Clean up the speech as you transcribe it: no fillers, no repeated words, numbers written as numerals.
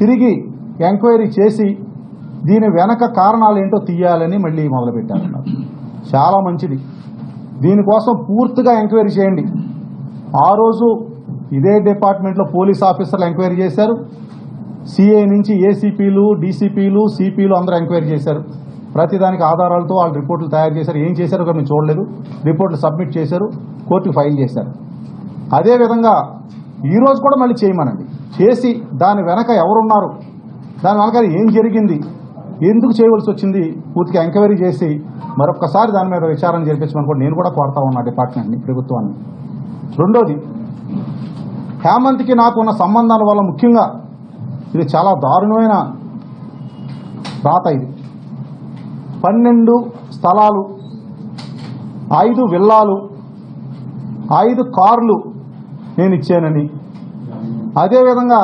తిరిగి ఎంక్వైరీ చేసి దీని వెనక కారణాలు ఏంటో తీయాలని మళ్ళీ మొదలుపెట్టారన్నారు. చాలా మంచిది. దీనికోసం పూర్తిగా ఎంక్వైరీ చేయండి. ఆ రోజు ఇదే డిపార్ట్మెంట్లో పోలీస్ ఆఫీసర్లు ఎంక్వైరీ చేశారు. సిఐ నుంచి ఏసీపీలు, డీసీపీలు, సిపిలు అందరూ ఎంక్వైరీ చేశారు. ప్రతిదానికి ఆధారాలతో వాళ్ళు రిపోర్టులు తయారు చేశారు. ఏం చేశారో మేము చూడలేదు. రిపోర్టులు సబ్మిట్ చేశారు, కోర్టుకు ఫైల్ చేశారు. అదేవిధంగా ఈరోజు కూడా మళ్ళీ చేయమనండి. చేసి దాని వెనక ఎవరున్నారు, దాని వెనక ఏం జరిగింది, ఎందుకు చేయవలసి వచ్చింది పూర్తిగా ఎంక్వైరీ చేసి మరొకసారి దాని మీద విచారణ జరిపించమని నేను కూడా కోరుతా ఉన్నా డిపార్ట్మెంట్ని, ప్రభుత్వాన్ని. రెండోది, హేమంత్కి నాకు ఉన్న సంబంధాల వల్ల ముఖ్యంగా ఇది చాలా దారుణమైన రాత. ఇది 12 స్థలాలు, 5 విల్లాలు, 5 కార్లు నేను ఇచ్చానని, అదేవిధంగా